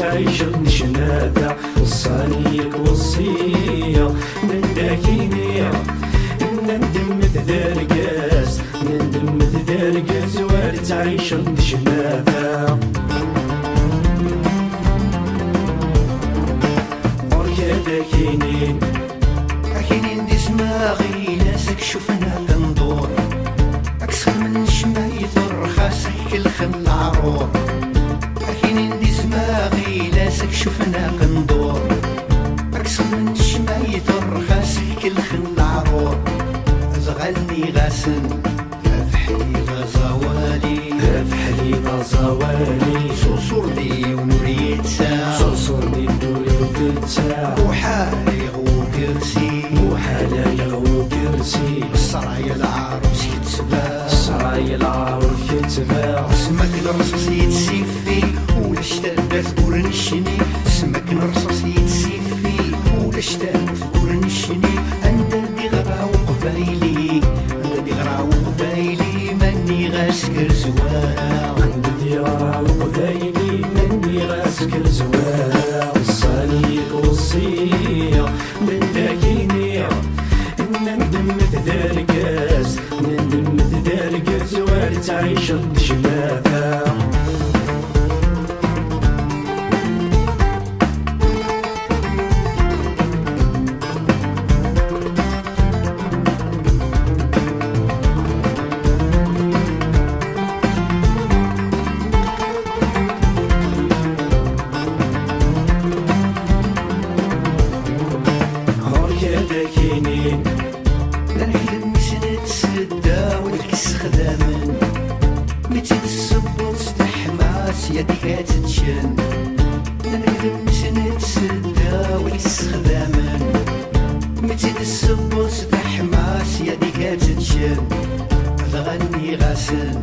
تعيش نشنادا وصانيك وصية نداكيني ندم تدرقاس ندم تدرقاس وار تعيش نشنادا وركادا كينين كاينين دي سماغي ناسك شوفنا كندور اكسر من شمايت الرخاص كلخم العرور كاينين دي سماغي ناسك شوفنا كندور اكسر من شمايت الرخاص كلخم العرور زغلني غاسن فحلي غزوالي فحلي غزوالي صرصور دي ونوريت ساعة صرصور دي ونوريت ساعة وحالي وكرسي وحالي وكرسي السرايا العروس يتباع السرايا العروس يتباع سمك الرصاص يتسيفي ولا اشتبات ورنشني سمك الرصاص يتسيفي ولا اشتبات ورنشني انت دي غرا وقبايلي انت دي غرا وقبايلي ماني غاسكر زواع انت دي غرا وقبايلي ماني غاسكر زواع وصانيك وصية من داكيني ندم تدرقاس ندم تدرقاس وار تعيش نشنادا كينين نحلم سنة سدة والكس خدامن متي الصبوط تحماس يدي كاتتشن نحلم سنة سدة والكس خدامن متي الصبوط تحماس يدي كاتتشن تغني غاسن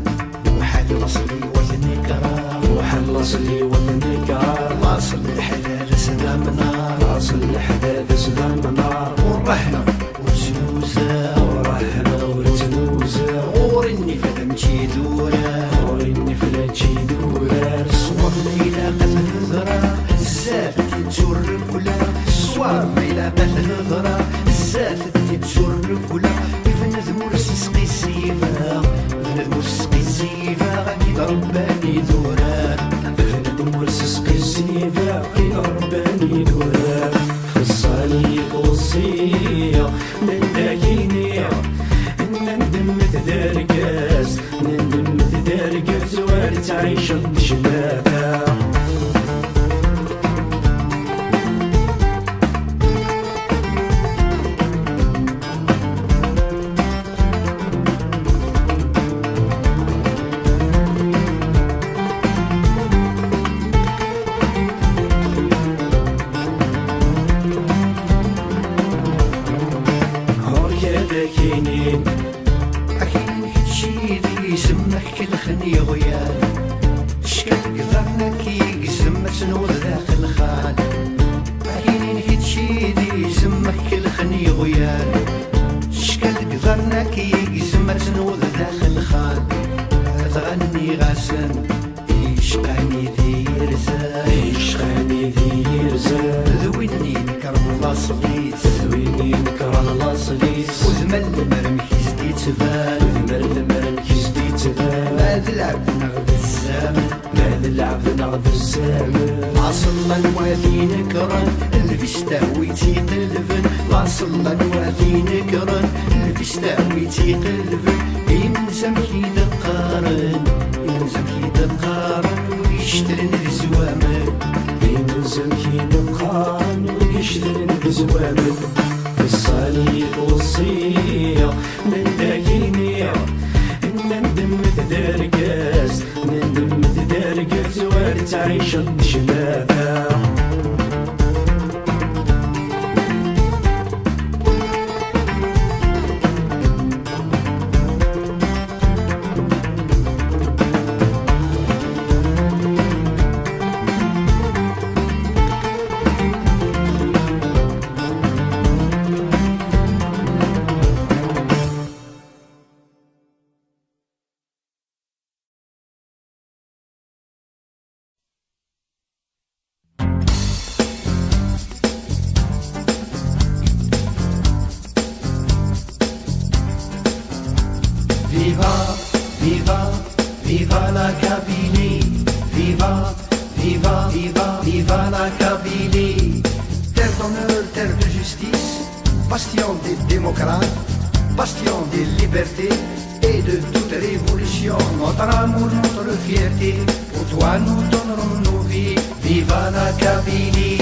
وحل اصلي وزني كرام وحل اصلي وزني كرام واصل الحلال سلام نار واصل الحلال سلام نار ورحنا وتنوزا ورحنا وتنوزا غورني فلمتي دورا غورني فلمتي دورا صور ليلى قتل هضرة الزاف تزور كلا صور ليلى قتل هضرة الزاف تزور كلا يفند مرسي سقي السيفا يفند مرسي سقي السيفا غادي رباني دورا يفند مرسي سقي السيفا غادي رباني دورا خصانيك وصية من داكيني ندم تدرقاس ندم تدرقاس وار تعيش نشنادا كينين أكيد هتشيلي يسمك كل خني غيال شكل قدرنك يقسم سنور داخل خال أكيد هتشيلي يسمك كل خني غيال شكل قدرنك يقسم سنور داخل خال تغني غاسن يشقاني ذي رزال يشقاني ذي رزال ذويني نكرم لاصليس ذويني نكرم لاصليس وزمل مرمكي زدي تبان وزمل مرمكي زدي تبان ماذا العبد نغد الزامن ماذا العبد نغد الزامن عصلا نواثي نكرن اللي في ستاويتي قلبن عصلا نواثي نكرن اللي في ستاويتي قلبن يمزم كي دقارن يمزم كي دقارن ويشترن الزوامن يمزم كي دقارن ويشترن الزوامن الصليب وصية من داكيني ندم تدرقاس ندم تدرقاس وار تعيش نشنادا viva, viva, viva la Kabylie. Terre d'honneur, terre de justice, bastion des démocrates, bastion des libertés et de toute révolution. Notre amour, notre fierté, pour toi nous donnerons nos vies. Viva la Kabylie.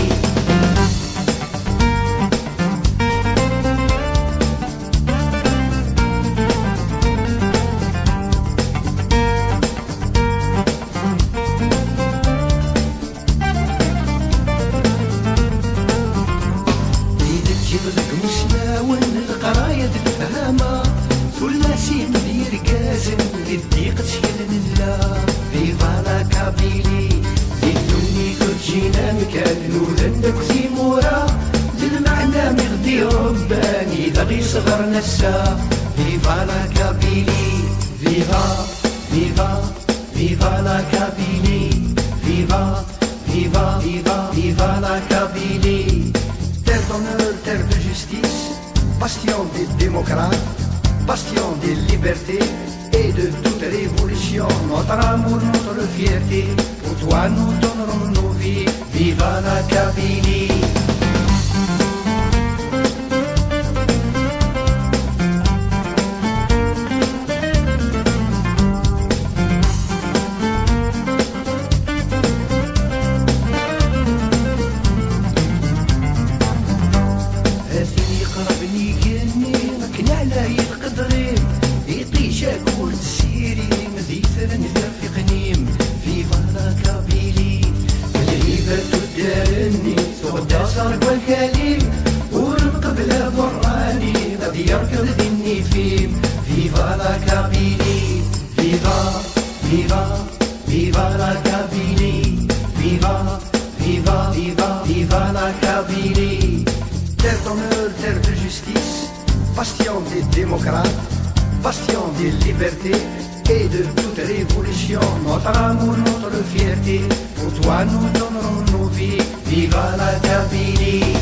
Viva la Kabylie. للدنيا ترجينا مكان نولدك في مورا للمعنى مغدي رباني إذا غي صغرنا السا. Viva la Kabylie. Viva, viva, viva la Kabylie. Viva, viva, viva, viva la Kabylie. Terre d'honneur, terre de justice, bastion des démocrates, bastion des libertés et de toute révolution. Notre amour, notre fierté, pour toi nous donnerons nos vies. Viva la Kabylie. Viva la Kabylie. Viva, viva, viva la Kabylie. Viva, viva, viva, viva la Kabylie. Terre d'honneur, terre de justice, bastion des démocrates, bastion des libertés et de toute révolution. Notre amour, notre fierté, pour toi nous donnerons nos vies. Viva la Kabylie.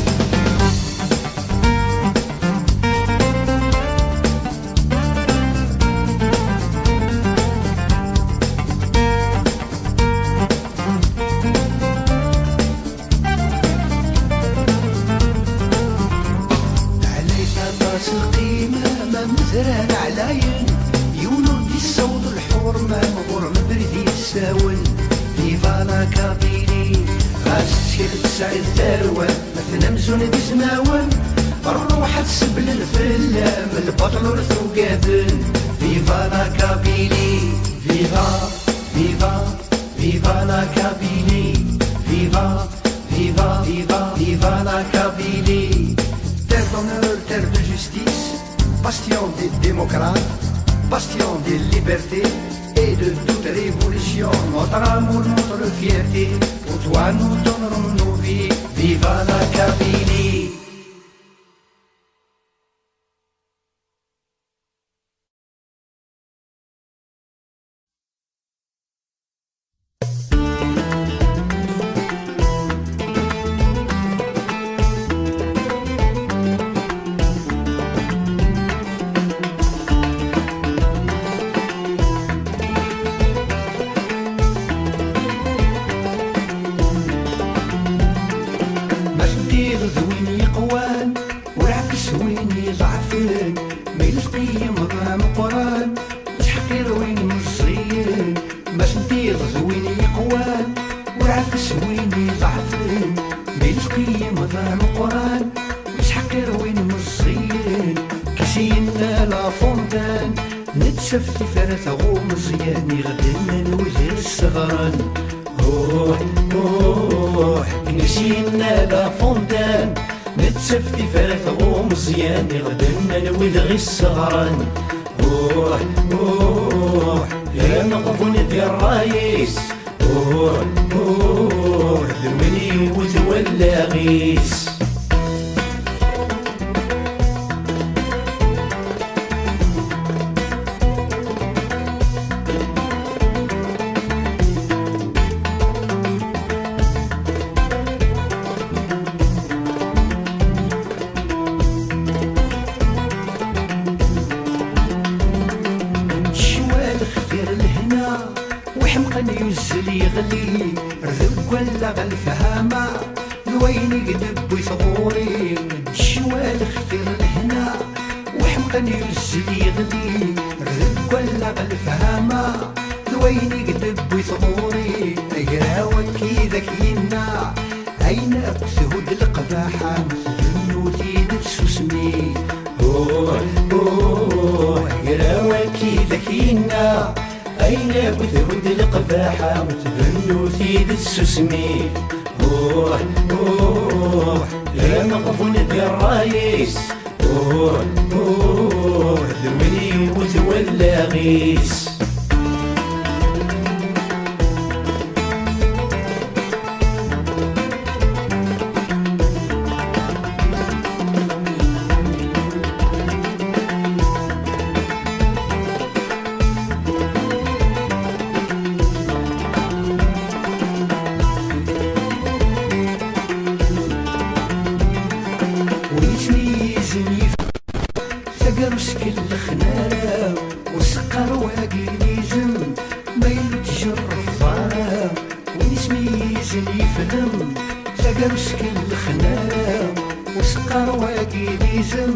مثلا علاين يولد الصوت الحرمة مغرم بردي الساون. فيفا لا كابيلي غاسير تسعد ثروة مثلا مزون بزماون الروح تسبل الفلام البطل ورثو قابل. فيفا لا كابيلي. فيفا، فيفا، فيفا لا كابيلي. فيفا، فيفا، فيفا، فيفا لا كابيلي. Terre d'honneur, terre de justice, bastion des démocrates, bastion des libertés et de toute révolution. Notre amour, notre fierté, pour toi nous donnerons nos vies. Viva la Kabylie. نتشفتي فرث غوم مزيان يغدلنا الوجه الصغران. روح روح نسينا لا فوندان نتشفتي فرث غوم مزيان يغدلنا الوجه الصغران. روح روح يا نغفون ذي الرايس. روح روح ذويني وتولى غيس. ينزل يغلي رذق ولا غالفهامة لوين يقدب ويثغوري الشوال خفير لهنا وحمقا ينزل يغلي رذق ولا غالفهامة لوين يقدب ويثغوري اقراوك كي ذكينا أين أبثهد القباحة ذنوتي تسوسمي قراوكي ذكينا أين بثهد القباحة ذنوتي تسوسمي يا مغفون بالرايس ذولي وتولى غيس قرش كل خنارة وسقر واقي ليزم ما يتجر الضارة ويسميز يفهم قرش كل خنارة وسقر واقي ليزم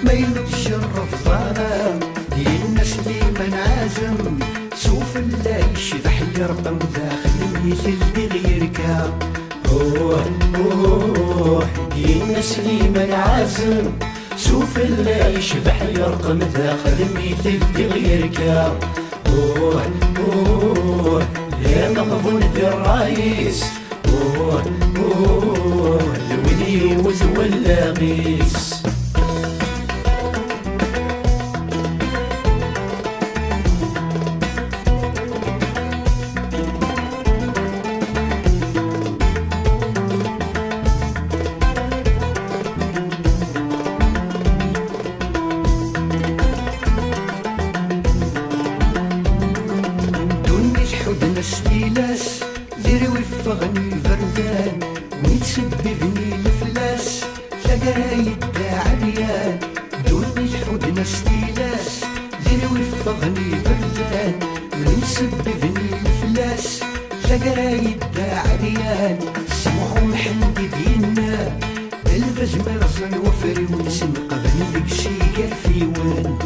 ما يتجر الضارة دي الناس اللي منعازم سوف الله يشبح يربم داخل مثل غيرك دي الناس اللي منعازم شوف اللي يشبح يرقم داخل مثل تغيرك يا مغبون بالرايس ذولي وتولى غيس ستيلاس ديري وفغني فردان ويتسببني الفلاس تلقاي عريان دوني حودنا ستيلاس ديري وفغني فردان ويتسببني الفلاس تلقاي عريان سمعوا محمد دينا البز مرزن وفري ونسن قبل شي في وين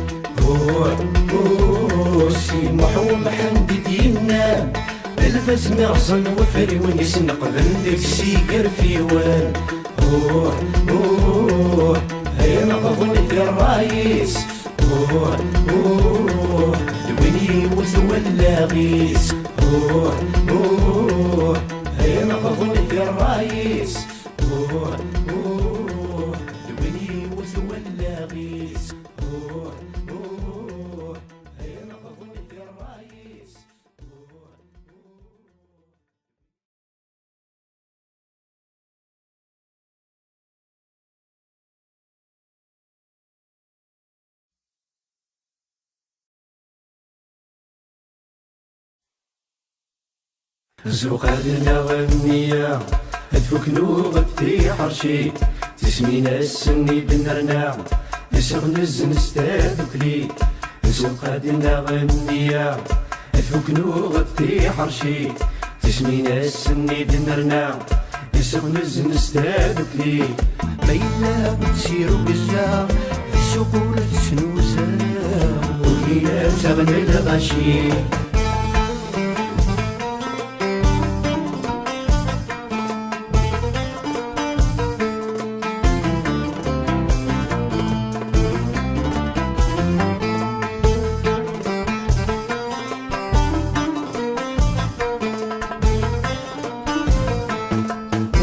سمحوا محمد دينا البس مرصن وفري ونسن قبل سيقر في وين هيا مغفون الرايس دويني وتولى غيس هيا مغفون الرايس دويني وتولى غيس زوقاتنا غنية تفك نوغتي حرشي تسمينا السني بنرنا يسغنز نستاذكلي زوقاتنا غنية تفك نوغتي حرشي تسمينا السني بنرنا يسغنز نستاذكلي ميلا بتسيرو بزا السقول تسنوزا وهي تغني الغشي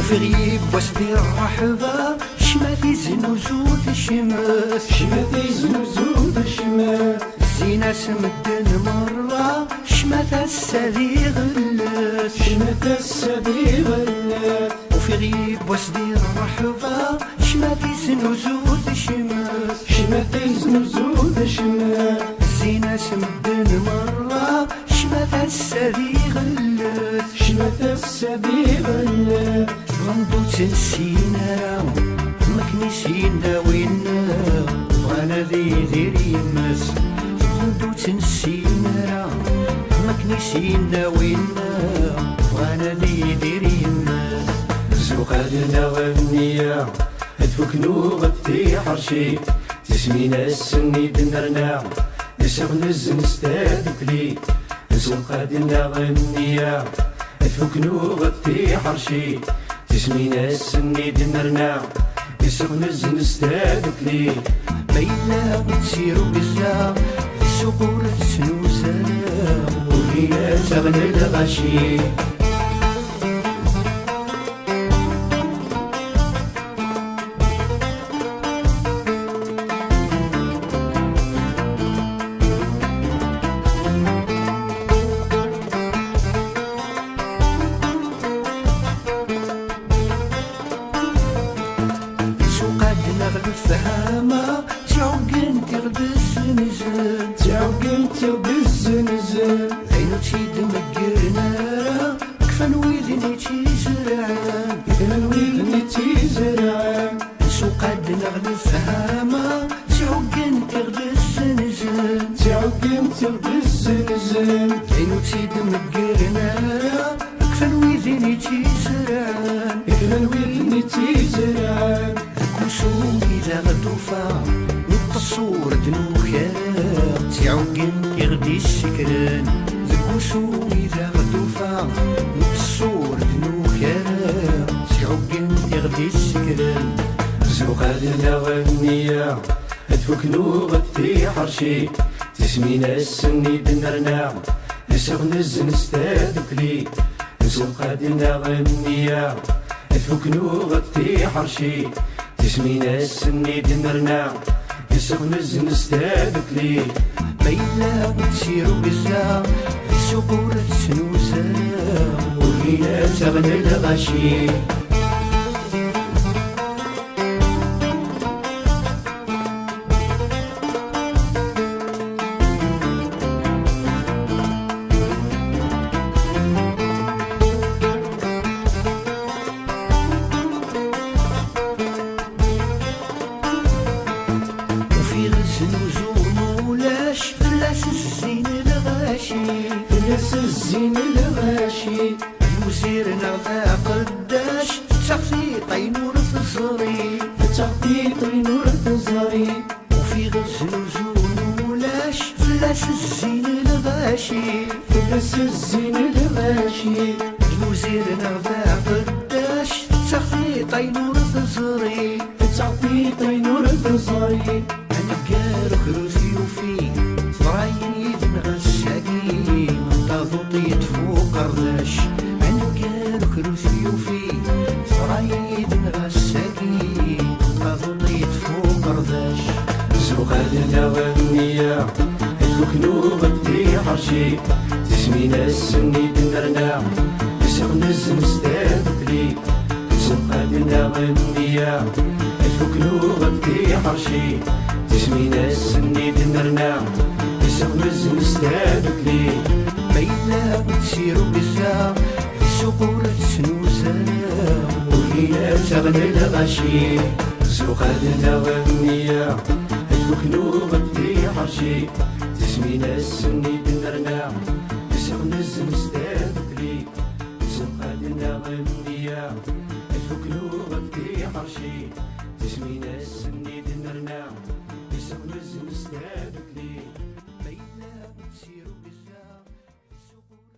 وفي وسدي الرحبة شماتي زنوزود الشماس شماتي زنوزود الشماس زينة سمدن مرة شماتا السدي غلاس شماتا السدي غلاس وفي غيب وسدي الرحبة شماتي زنوزود الشماس شماتي زنوزود الشماس زينة سمدن مرة شماتا السدي غلاس شماتا السدي غلاس غنضو تنسينا مكنسينا وينا وانا ذي يمس غنضو تنسينا مكنسينا وينا قادنا غنية هدفك نوغد في حرشي تسمينا السني دنرنا نسغ نزن ستادك لي نسغ قادنا غنية هدفك نوغد في حرشي تسمينا السني دنرنا نسغ نزن ستادك لي ميلا بتسيرو بزاف السقور تسنوسا وهي تغني الغشي الفهامة تعوقن تغد الزنزن تعوقن تغد الزنزن عينو تيد مقرنا كفن ويدني تيزرعان كفن ويدني تيزرعان سوقاد نغل الفهامة تعوقن تغد الزنزن تعوقن تغد الزنزن عينو تيد مقرنا كفن ويدني تيزرعان كفن ويدني تيزرعان كوسومي لا غدوفا نتصور دنوكا تعوقن يغدي السكران كوسومي لا غدوفا نتصور دنوكا تعوقن يغدي السكران زوقادنا غنية هدفك نوغد في حرشي تسمينا السني دنرنا نسغ نزن ستادك لي زوقادنا غنية هدفك نوغد في حرشي تسمينا السني دنرنا نسغ نزن ستادك لي ميلا بتسيرو بزاف السقور تسنوسا وهي تغني الغشي فلاس الزين الغاشي وزيرنا ذا قداش تغطي طينور الزري تغطي طينور الزري وفي غزل وزون ولاش فلاس الزين الغاشي فلاس الزين الغاشي وزيرنا ذا قداش تغطي طينور الزري تغطي طينور الزري أنا قارو كروزي وفي رايد نغساقي تضطيت فوق قرداش أنا قارو كروزي وفي رايد نغساقي تضطيت فوق قرداش زوقادنا غنية هدفك نوغد في حرشي تسمينا السني دنرنا نسغ نزن ستادك لي زوقادنا غنية هدفك نوغد في حرشي تسمينا السني دنرنا نسغ نزن ستادك لي ميلا بتسيرو بزاف السقور تسنوسا وهي تغني الغشي زوقادنا غنية هدفك نوغد في حرشي تسمينا السني دنرنا نسغ نزن ستادك لي زوقادنا غنية هدفك نوغد في حرشي تسمينا السني دنرنا نسغ نزن ستادك لي ميلا بتسيرو بزاف السقور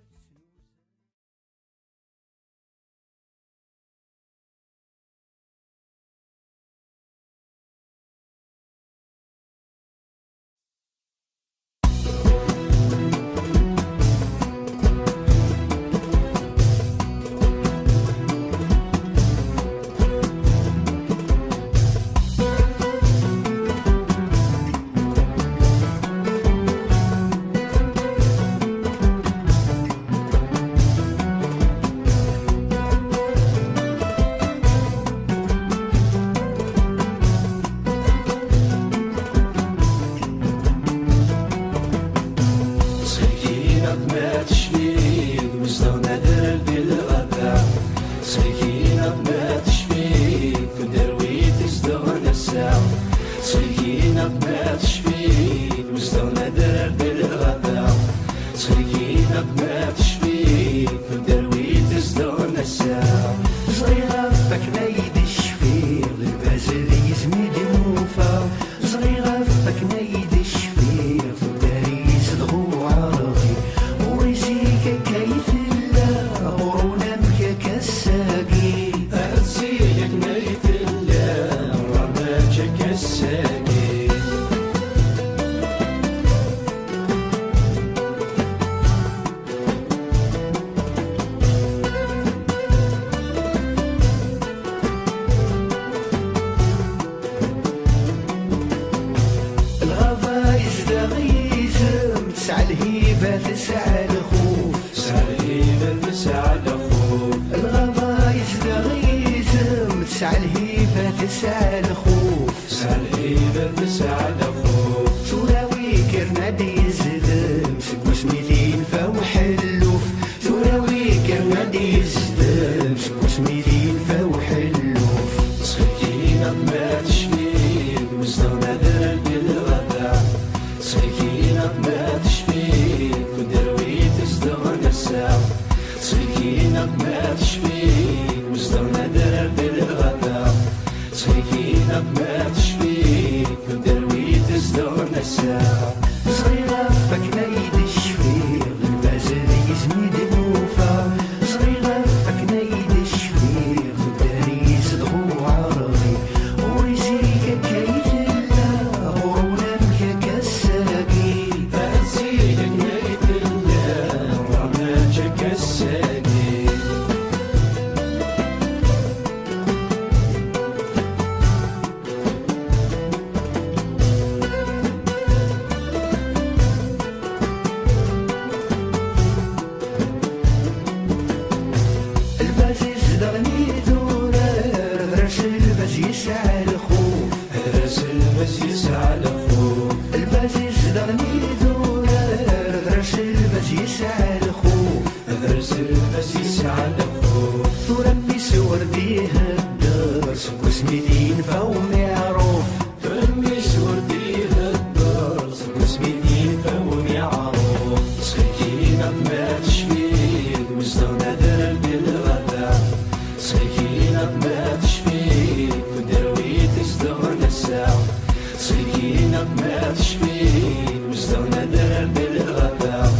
الهيبة تسعى الخوف، تسعى الهيبة تسعى الخوف، الغابة يزدغيزم تسعى الهيبة تسعى الخوف، تسعى الهيبة تسعى الخوف، تراوي كرنادي يزدم سكوس ميتين فوح اللوف، تراوي كرنادي يزدم سكوس ميتين فوح اللوف، سكينة ما تشفيك وزدنا ذرب الغداء، سكينة ما تشفيك ودروي تزدغنا الساعة، سكينة ما تشفيك وزدنا ذرب الغداء، سكينة ما تشفيك ودروي تزدغنا الساعة. صغيرة فكنا يدشفير البازل يزميد موفا، صغيرة فكنا يدشفير الداري يزدغو عرضي، ورزيك كيف الله ورونا مكاك الساقي، فأنسيك نيت الله ورماجك الساقي. الباز يزدغني دولار غرس الباز يسعى الخوف، هرس المس يسعى الخوف، الباز يزدغني دولار غرس الباز يسعى الخوف، هرس المس يسعى الخوف، ترمي سور بيها الدار سكوس ميتين فو معروف، ترمي سورديها الدار اسمي دين فوني عروف، سكينة ما تشفيك وزدنا ذرب الغداء، سكينة ما تشفيك ودروي تزدغنا الساعة، سكينة ما تشفيك وزدنا ذرب الغداء،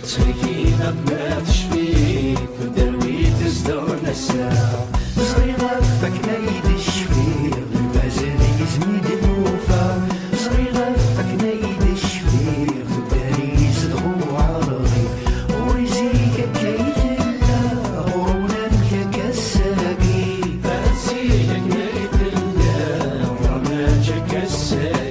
سكينة ما تشفيك ودروي تزدغنا الساعة. صغيرة فكنا يدشفير البازل يزميد موفا، صغيرة فكنا يدشفير الداري يزدغو عرضي، ورزيك كيف الله ورونا مكاك الساقي، فأنسيك نيت الله ورماجك الساقي.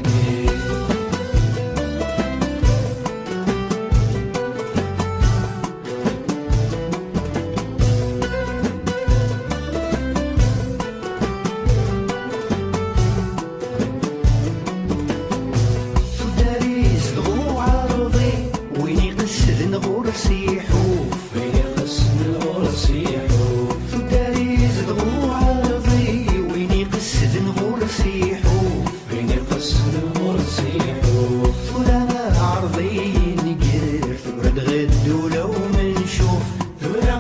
الداري يزدغو عرضي، وين يقصد نغور سيحوف، وين يقسم الغرس يحوف، الداري يزدغو عرضي، وين يقصد نغور سيحوف، وين يقسم الغرس يحوف، ولا عرضي نقر ورد غدو لو منشوف، ولا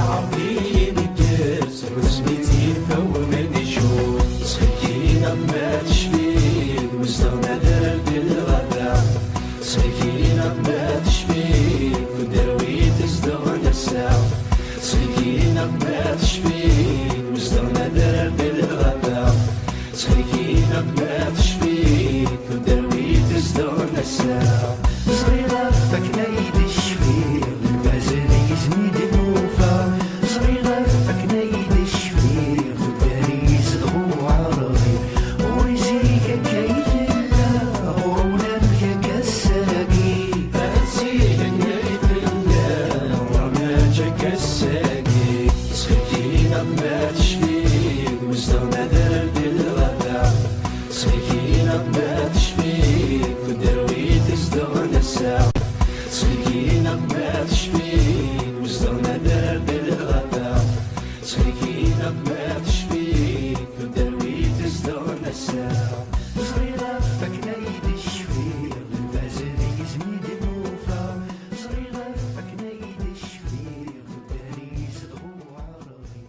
عرضي نكرس وسميتي فو من يشوف، سكينة ما تشفيك وزدنا ذرب الغداء، سكينة ما تشفيك ودروي تزدغنا الساعة، سكينة ما تشفيك وزدنا ذرب الغداء، سكينة ما تشفيك ودروي تزدغنا الساعة. صغيرة فكنا يدشفير البازل يزميد موفا، صغيرة فكنا يدشفير الداري يزدغو عرضي، ورزيك كيف الله ورونا مكاك الساقي، فأنسيك نيت الله ورماجك الساقي، سكينة ما تشفيك وزدنا ذرب الغداء، سكينة ما تشفيك ودروي تزدغنا الساعة، سكينة ما تشفيك وزدنا ذرب الغداء، سكينة ما تشفيك ودروي تزدغنا الساعة. صغيرة فكنا يدشفير البازل يزميد موفا، صغيرة فكنا يدشفير الداري يزدغو عرضي.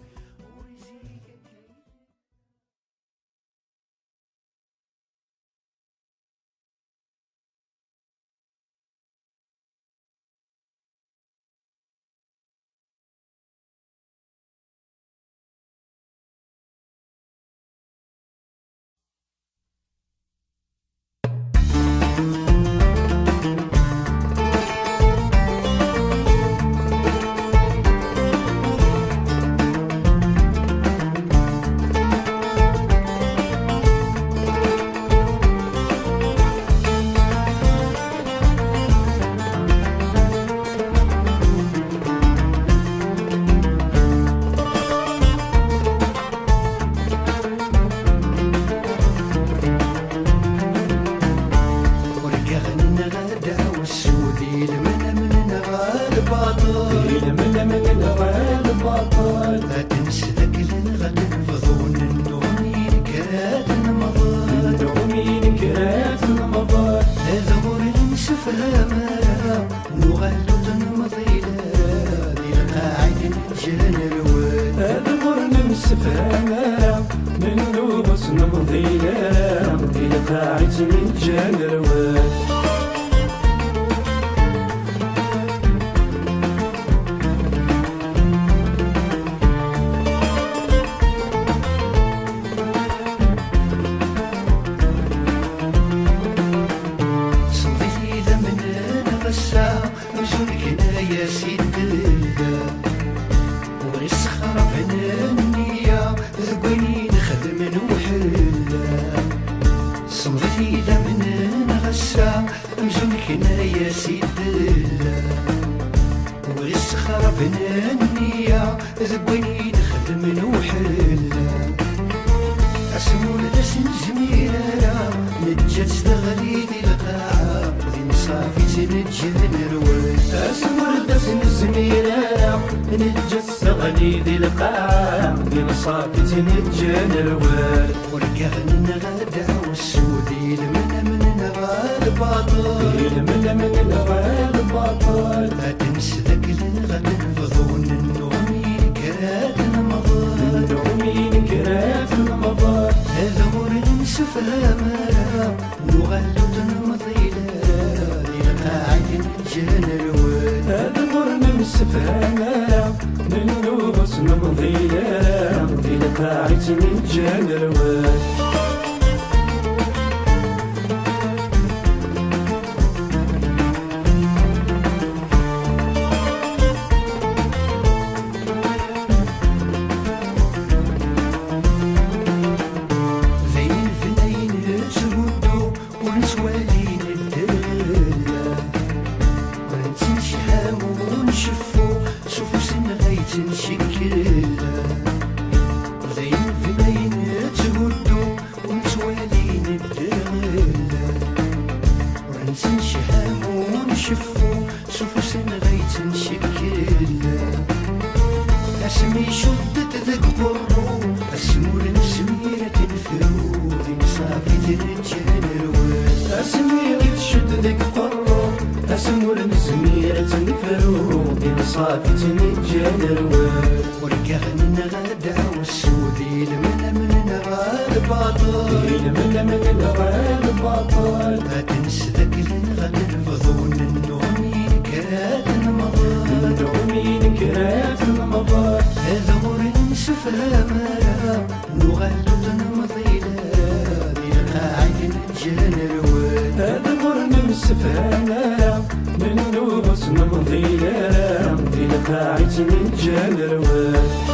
الجان الواد هذا غرنا مستفهمة منو بس نمضينا إلى قاعدة الجان الواد يا سيد الله ويسخر بنانية ذقني نخدم نوحلا صمغتي لمن غسا مزنكنا يا سيد الله ويسخر بنانية ذقني نخدم نوحلا أسمو لسن زميلة نجت استغلي دي القاعة صافي تنجن الواد أسمر دسن الزميلة نجس غليظ القاع بين صافي تنجن الواد ورقعنا غدا والسودي من نغال باطل من نغال باطل تنس ذاك غدا نفضون النومي كرات المضار النومي كرات المضار هذا هو نسفها مرا نغلو تنمضيلا الجان الواد هذا غرنا مستفهمة منو بس نمضينا إلى قاعدة الجان الواد اسمي شدت ذاك برو اسمور نسميرة الفرود صافي تنجان الواد اسمي تشد ذاك برو اسمور نسميرة الفرود صافي تنجان الواد ورقعنا غدا والسودي من نغال باطل من نغال باطل ما تنس ذاك غدا الفضون النومي كرات المضار النومي كرات المضار هذا غور نسفها مرا نغلو تنمضيلا للقاعد الجان الواد هذا غرنا مستفهمة منو بس نمضينا إلى قاعدة الجان الواد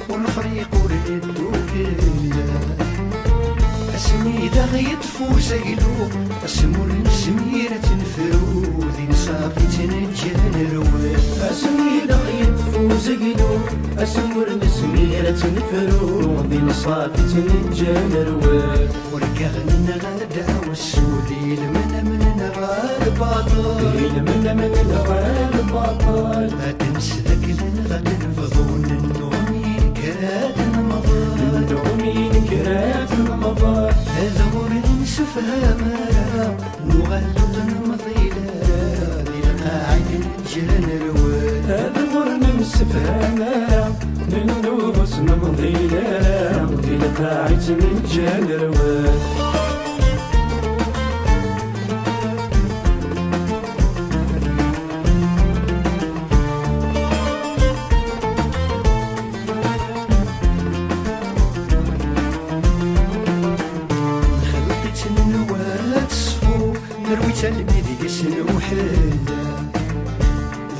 والفريق ردو كلا اسمي ذا غيطفو زقلو اسمو السميرة الفرود صافي تنجان الواد اسمي ذا غيطفو زقلو اسمو السميرة الفرود صافي تنجان الواد ورقعنا غدا والسودي من نغال باطل من نغال باطل ما تنس ذاك غدا الفضون النومي كرات المضار النومي كرات المضار هذا غور نسفها مرا نغلو تنمضيلا للقاعد الجان الواد هذا غرنا مستفهمة منو بس نمضينا إلى قاعدة الجان الواد نروي تلميذ يسنو حلا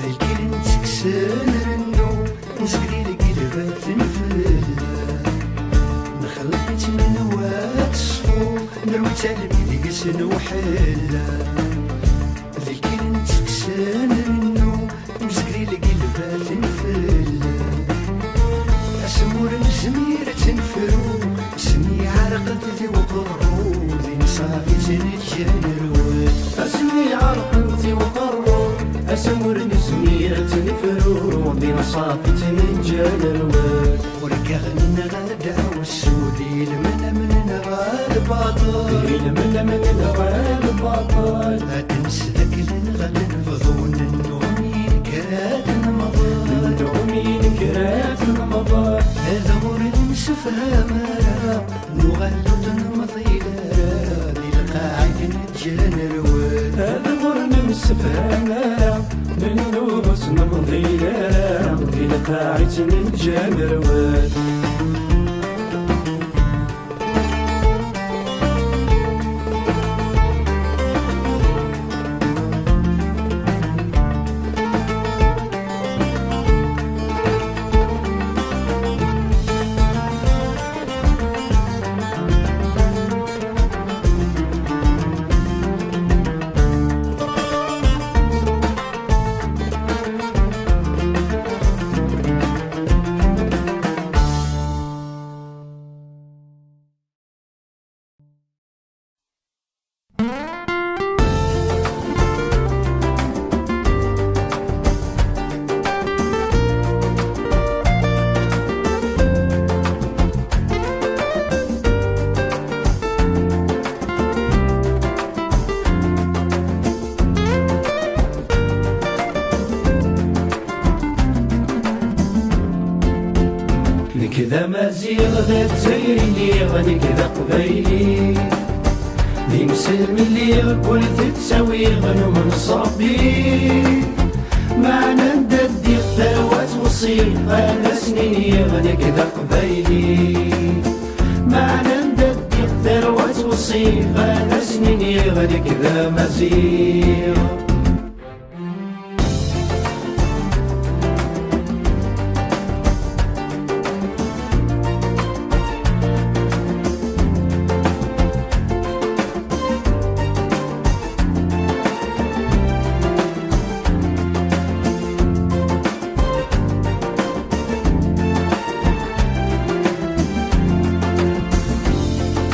ذاك نتكسل رنو نسقدي لك لبات نفلا نخلقت من وات صفو نروي تلميذ يسنو حلا صافي تنجال الرواد وركا غنى غدا والسودي من نغال باطل من نغال البطل لا تنسى ذاك الغد الفضون النومين كرات المضال النومين كرات المضال هذا غور المسفهمة نغلو تنمضيلة دي القاعد نتجان الرواد هذا غرن مستفهمة من نوبس نمضينا نمضي لقاعد نجان الرواد كذا مزيغ ذات زيري غني كذا قبيلي دي مسلم اللي كل تتساوي غنو من صبي معنا نددي الثروات وصيل انا سنيني غني كذا قبيلي معنا نددي الثروات وصيل انا سنيني غني كذا مزيغ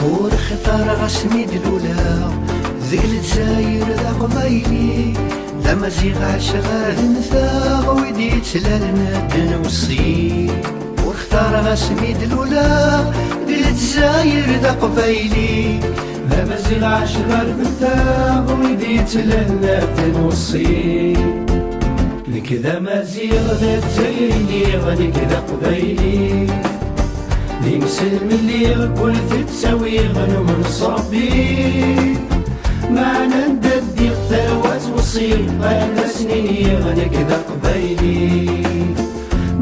ورختار غسمي دلولا ذقل تساير ذا قبيلي لا مزيغ عشغال نثاغ ويدي تلالنا دنوصي ورختار غسمي دلولا ذقل تساير ذا قبيلي لا مزيغ عشغال نثاغ ويدي تلالنا دنوصي لكذا مزيغ ذات زيني غني كذا قبيلي دي مسلم اللي كل تتساوي غنو من صبي معنا نددي الثروات وصيل انا سنيني غني كذا قبيلي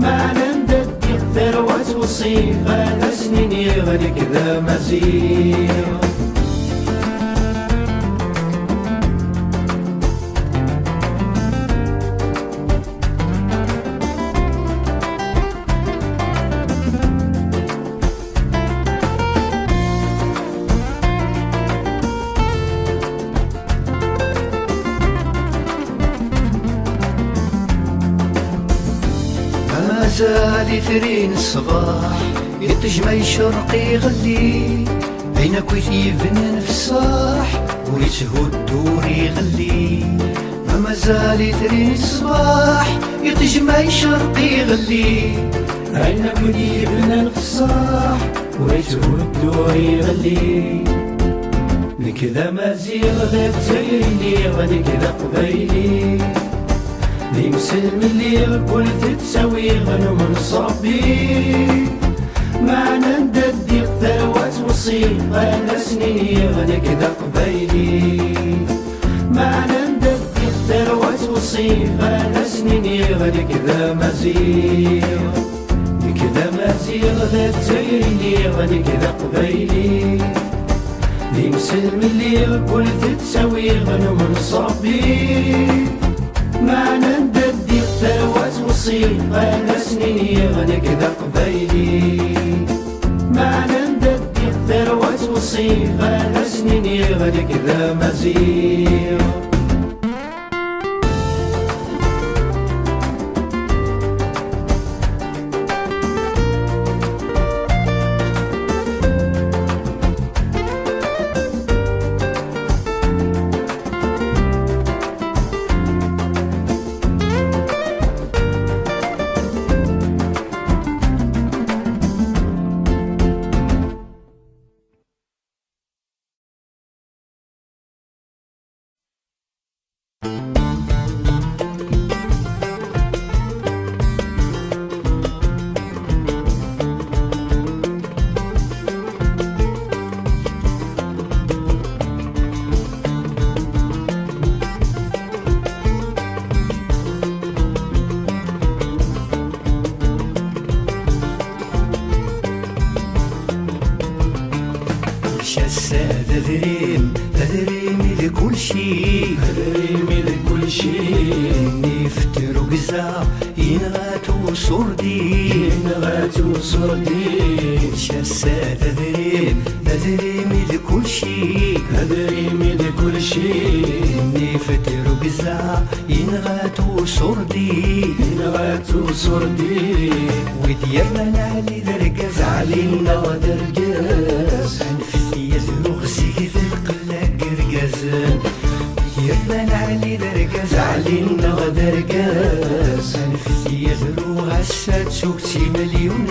معنا نددي الثروات وصيل انا سنيني غني كذا مزيغ مازال ثرين الصباح يتجمع شرقي يغلي بين كويتي فنان في الصاح ويتهو الدور يغلي مازال ثرين الصباح يتجمع شرقي يغلي أين كني بنا في الصاح ويتهو الدور يغلي لكذا مزيغ ذات زيني غني كذا قبيلي دي مسلم اللي كل تتساوي غنو من صبي معنا نددي الثروات وصيل انا سنيني غني كذا قبيلي معنا نددي الثروات وصيل انا سنيني غني كذا مزيغ كذا مزيغ ذات زيني غني كذا قبيلي دي مسلم اللي كل تتساوي غنو من صبي معنا نددي الثروات وصيل انا سنيني غني كذا قبيلي معنا نددي الثروات وصيل انا سنيني غني كذا مزيغ أدريمي لكل شي أدريمي لكل شي نفترو قزا ينغاتو صردي شاسات أدريمي لكل شي أدريمي لكل شي نفترو قزا ينغاتو صردي وديرنا علي درقاز علينا ودرقاز أنفسي يزلو غسيث القلا قرقاز يرمان علي درقاز علينا ودرقاز أنفسي يزلو غسات سوكتي مليون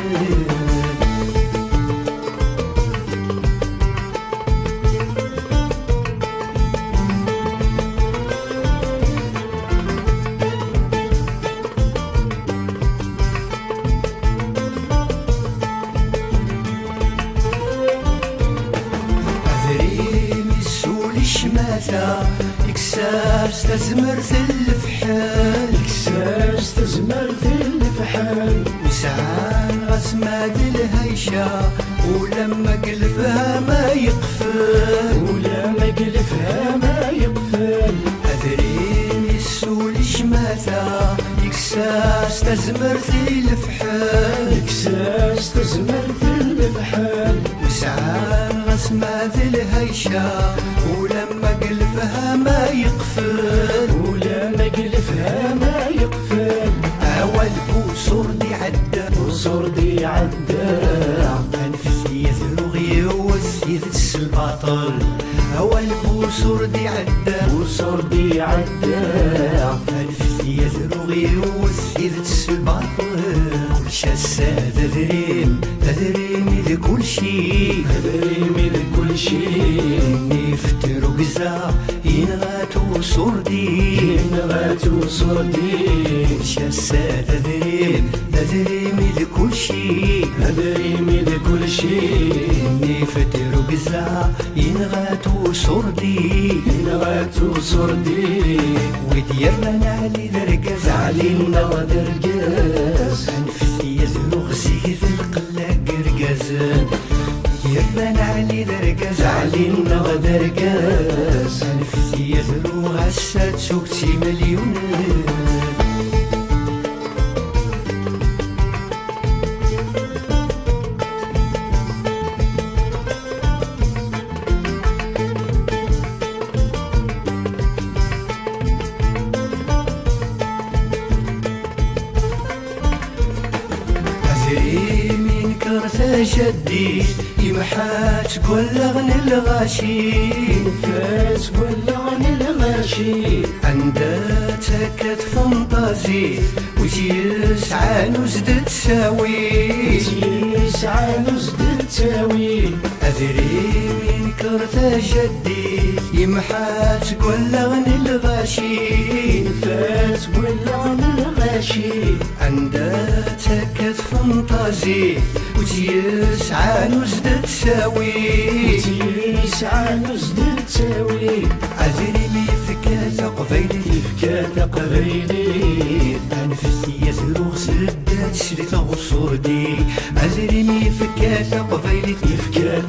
شماتا يكسار استزمر في الفحال وسعان غسماد الهيشة ولما قلفها ما يقفل أدريني السول شماتا يكسار استزمر في الفحال وسعان غسماد الهيشة ولما قلفها ما يقفل أول بوصور دي عدى أنفسي يثرغي وزيد السلباطل أول بوصور دي عدى أنفسي يثرغي وزيد السلباطل كل شاسات أدريمي لكل شي نفترو قزا ينغاتو صردي شاسات أدريمي لكل شي نفترو قزا ينغاتو صردي وديرنا علي درقاز علينا ودرقاز أنفسي يزلو غسيث القلا قرقاز يرمان علي درقاز علينا ودرقاز أنفسي يزلو غسات سوكتي مليون أدريمي نكرت جدي يمحات قلغن الغاشي عندها تكت فانتازي وتيسعى نزد تساوي أدريمي نكرت جدي يمحات قلغن الغاشي عندها تكت فانتازي وتيسعى نزد تساوي أدريمي فكات قبيلي أنفسي يزلو سدات شريط غصردي أدريمي فكات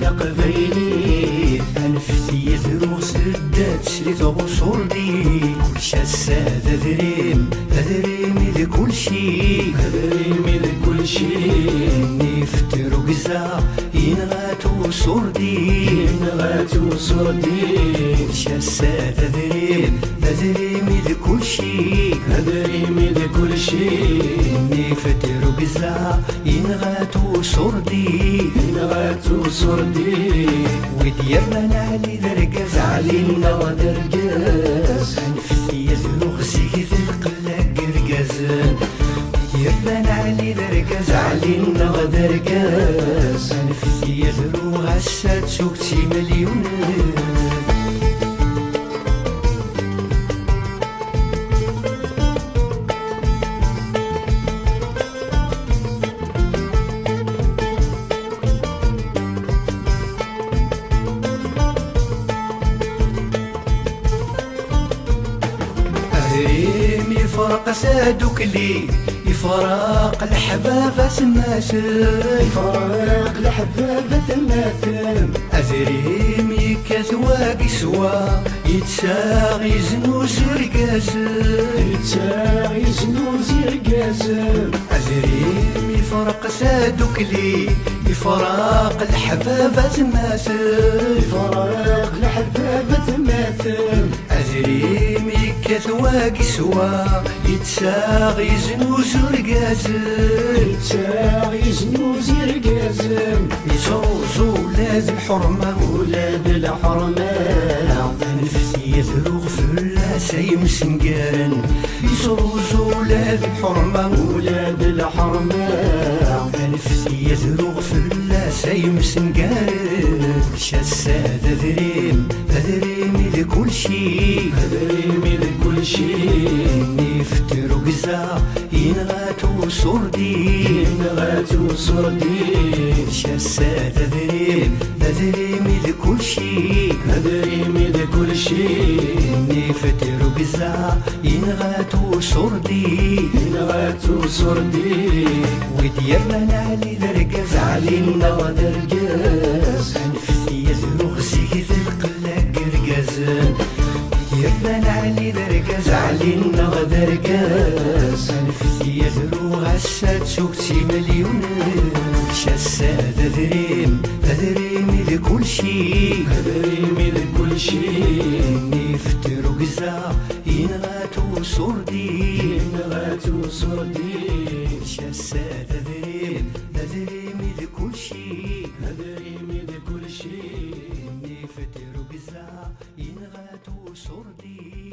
قبيلي أنفسي يزلو سدات شريط غصردي كل شاسات أدريمي لكل شي نفترو قزا ينغاتو صردي شاسات أدريمي لكل شي نفترو قزا ينغاتو صردي وديرنا علي درقاز علينا ودرقاز أنفسي يزلو غسيث القلا قرقاز يرمان علي درقاز علينا ودرقاز أنفسي يزلو غسات سوكتي مليون أدريمي فرق سادوك لي يفراق الحبابة تماثل فراق الحبابة تماثل أزريم يكثواق سوا يتساغي زنوز رقازل يتساغي زنوز رقازل أزريم يفرق سادوكلي يفراق الحبابة تماثل فراق الحبابة تماثل أزريم يكثواق سوا يتساغي زنوز رقازل يتساغي زنوز رقازل يزوزو ولاد الحرمة ولاد الحرمة نفسي يثروغ في اللاسة يمسنقان يزوزو ولاد الحرمة ولاد الحرمة نفسي يثروغ في اللاسة يمسنقان شاسادة ذريم لكل شي دريمي لكل شي نفترو قزا ينغاتو صردي نغاتو صردي شاسادة ذريم لكل شي دريمي لكل شي نفترو قزا ينغاتو صردي نغاتو صردي وديرنا نعلي درقز علينا ودرقاز نفسي يزروغ سيد القلاق رقازان ديرنا نعلي درقز علينا ودرقاز نفسي يزروغ عسات سوكتي مليون شاسادة ذريم لكل شي دريمي لكل شي نفترو قزا ينغاتو صردي نغاتو صردي شاسادة ذريم لكل شي دريمي لكل شي نفترو قزا ينغاتو صردي